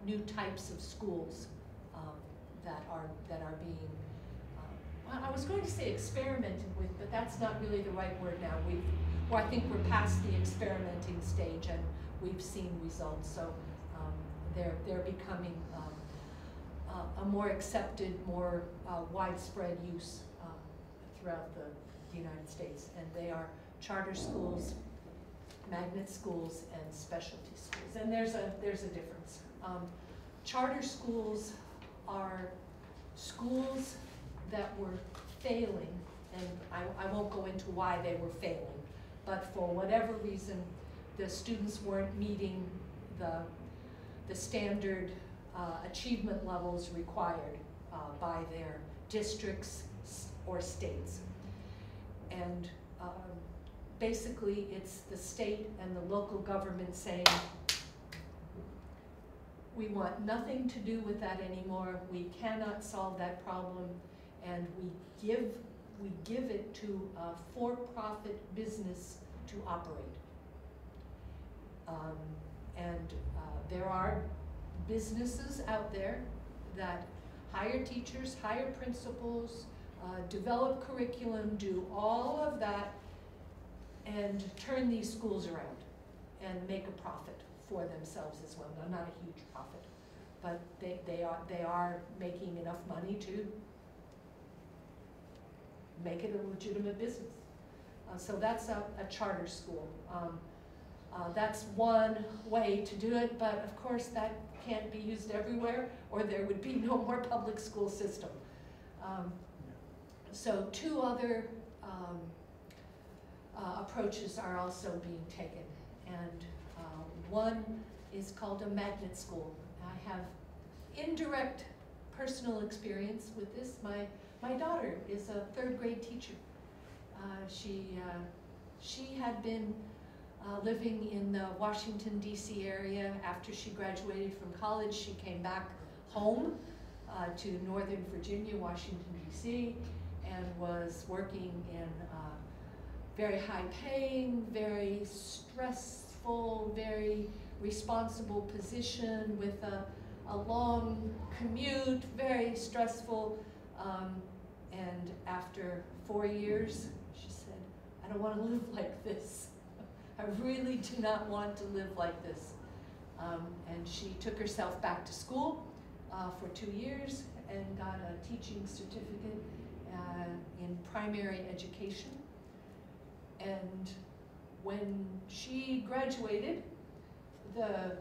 new types of schools that are being, well, I was going to say experimented with, but that's not really the right word now. Well, I think we're past the experimenting stage, and we've seen results. So they're becoming a more accepted, more widespread use throughout the United States. And they are charter schools, magnet schools, and specialty schools. And there's a difference. Charter schools are schools that were failing, and I won't go into why they were failing, but for whatever reason, the students weren't meeting the standard achievement levels required by their districts or states. And basically, it's the state and the local government saying, we want nothing to do with that anymore. We cannot solve that problem, and we give it to a for-profit business to operate. There are businesses out there that hire teachers, hire principals, develop curriculum, do all of that, and turn these schools around and make a profit for themselves as well. Now, not a huge profit, but they are making enough money to make it a legitimate business. So that's a charter school. That's one way to do it, but of course that can't be used everywhere, or there would be no more public school system. So two other approaches are also being taken, and one is called a magnet school. I have indirect personal experience with this. My daughter is a third grade teacher. She had been living in the Washington, D.C. area. After she graduated from college, she came back home to Northern Virginia, Washington, D.C., and was working in very high-paying, very stressful, very responsible position with a long commute, very stressful. And after 4 years, she said, I don't want to live like this. I really do not want to live like this. And she took herself back to school for 2 years and got a teaching certificate in primary education. And when she graduated, the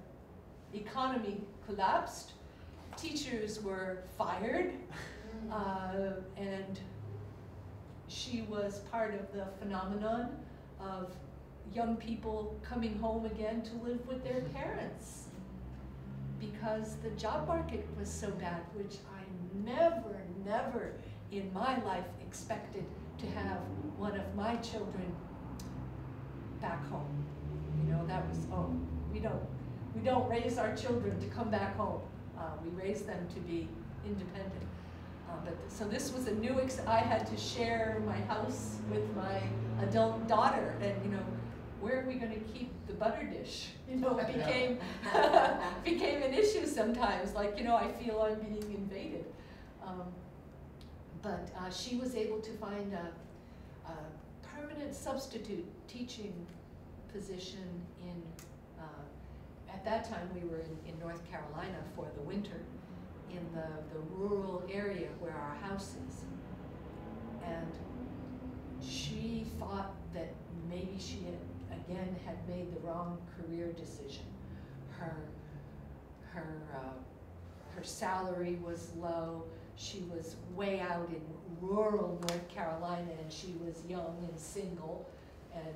economy collapsed, teachers were fired, and she was part of the phenomenon of young people coming home again to live with their parents because the job market was so bad, which I never in my life expected to have one of my children back home. You know, that was, we don't raise our children to come back home. We raise them to be independent. So this was a new, I had to share my house with my adult daughter, and you know, where are we going to keep the butter dish? You know, it became became an issue sometimes. Like, you know, I feel I'm being invaded. But she was able to find a permanent substitute teaching position in. At that time, we were in North Carolina for the winter, in the rural area where our house is. And she thought that maybe she had made the wrong career decision. Her salary was low. She was way out in rural North Carolina, and she was young and single, and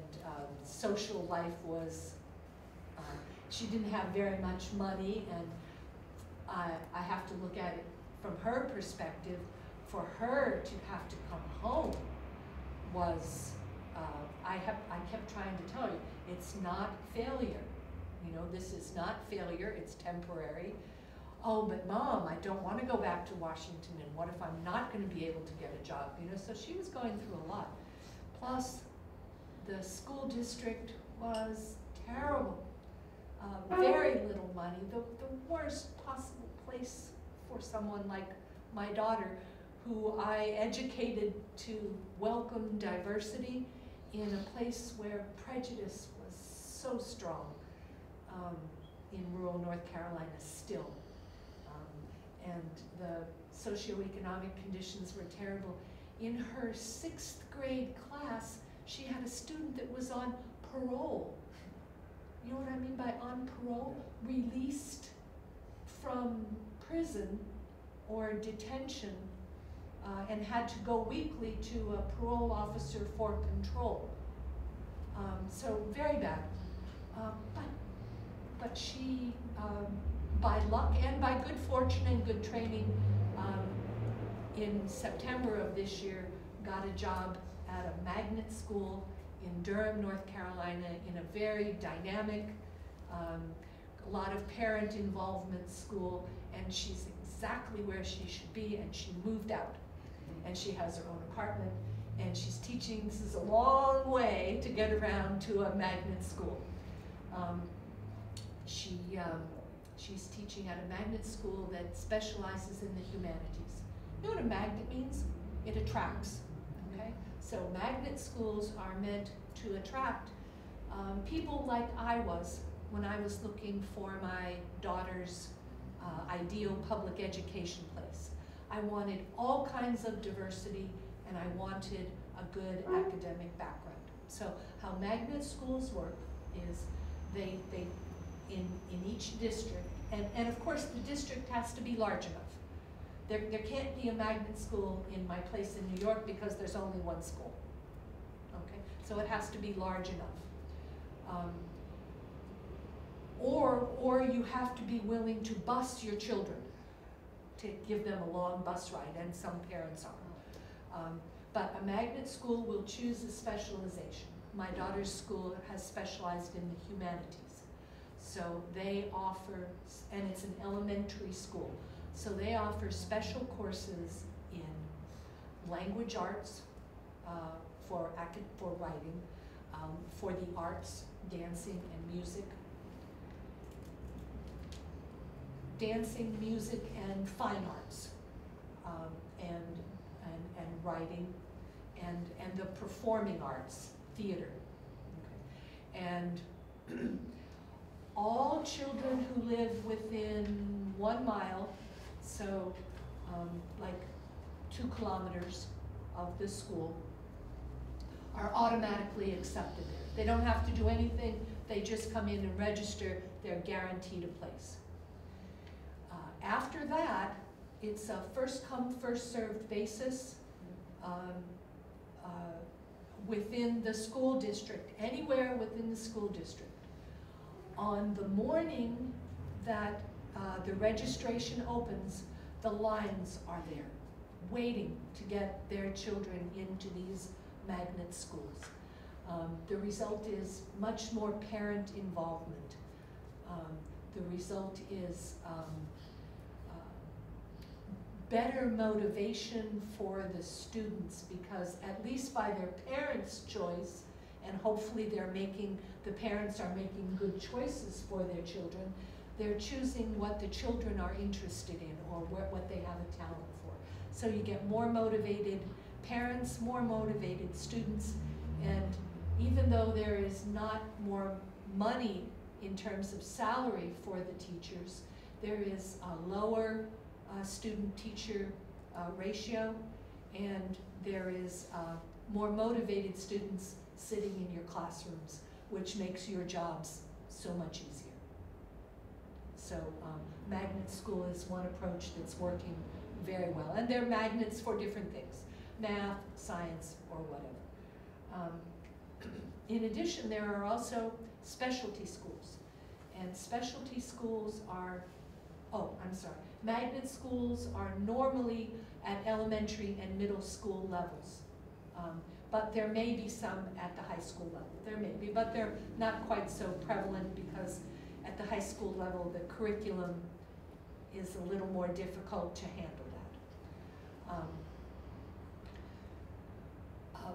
social life was, she didn't have very much money, and I have to look at it from her perspective. For her to have to come home was, I kept trying to tell you, it's not failure. You know, this is not failure, it's temporary. Oh, but Mom, I don't want to go back to Washington, and what if I'm not going to be able to get a job? You know, so she was going through a lot. Plus, the school district was terrible. very little money, the worst possible place for someone like my daughter, who I educated to welcome diversity in a place where prejudice was so strong in rural North Carolina still. And the socioeconomic conditions were terrible. In her 6th grade class, she had a student that was on parole. You know what I mean by on parole? Released from prison or detention and had to go weekly to a parole officer for control. So very bad. But she, by luck and by good fortune and good training, in September of this year, got a job at a magnet school in Durham, North Carolina, in a very dynamic, a lot of parent involvement school, and she's exactly where she should be, and she moved out. And she has her own apartment, and she's teaching. This is a long way to get around to a magnet school. She's teaching at a magnet school that specializes in the humanities. You know what a magnet means? It attracts, okay? So magnet schools are meant to attract people like I was when I was looking for my daughter's ideal public education place. I wanted all kinds of diversity, and I wanted a good academic background. So how magnet schools work is they in each district, and of course the district has to be large enough. There can't be a magnet school in my place in New York because there's only one school. Okay, so it has to be large enough. Or you have to be willing to bus your children, to give them a long bus ride, and some parents are. But a magnet school will choose a specialization. My daughter's school has specialized in the humanities. So they offer, and it's an elementary school, so they offer special courses in language arts for writing, for the arts, dancing and music, and fine arts, and writing, and the performing arts, theater. Okay. And all children who live within 1 mile, so like 2 kilometers of the school, are automatically accepted there. They don't have to do anything, they just come in and register, they're guaranteed a place. After that, it's a first come, first served basis within the school district, anywhere within the school district. On the morning that the registration opens, the lines are there, waiting to get their children into these magnet schools. The result is much more parent involvement. The result is better motivation for the students, because at least by their parents' choice, and hopefully the parents are making good choices for their children, they're choosing what the children are interested in or what they have a talent for. So you get more motivated parents, more motivated students, and even though there is not more money in terms of salary for the teachers, there is a lower student-teacher ratio, and there is more motivated students sitting in your classrooms, which makes your jobs so much easier. So magnet school is one approach that's working very well. And they're magnets for different things, math, science, or whatever. In addition, there are also specialty schools. And specialty schools are, magnet schools are normally at elementary and middle school levels. But there may be some at the high school level. There may be, but they're not quite so prevalent because at the high school level, the curriculum is a little more difficult to handle that.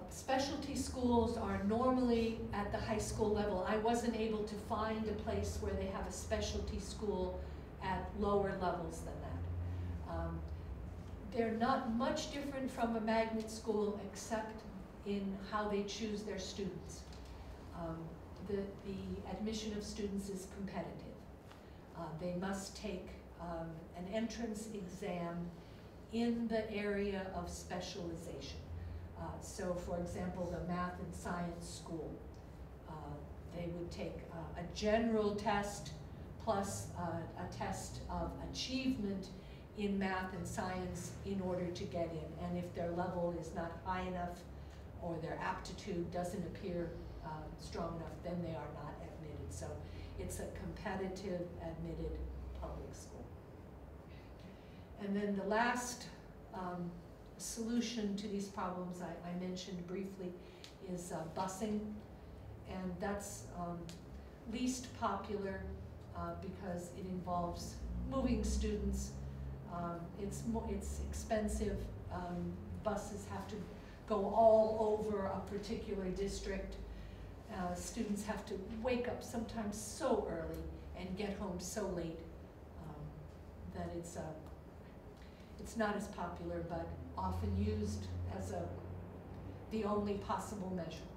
Specialty schools are normally at the high school level. I wasn't able to find a place where they have a specialty school at lower levels than that. They're not much different from a magnet school except in how they choose their students. The admission of students is competitive. They must take an entrance exam in the area of specialization. So for example, the math and science school, they would take a general test plus a test of achievement in math and science in order to get in. And if their level is not high enough or their aptitude doesn't appear strong enough, then they are not admitted. So it's a competitive admitted public school. And then the last solution to these problems I mentioned briefly is busing, and that's least popular because it involves moving students. It's expensive. Buses have to go all over a particular district. Students have to wake up sometimes so early and get home so late that it's not as popular, but often used as the only possible measure.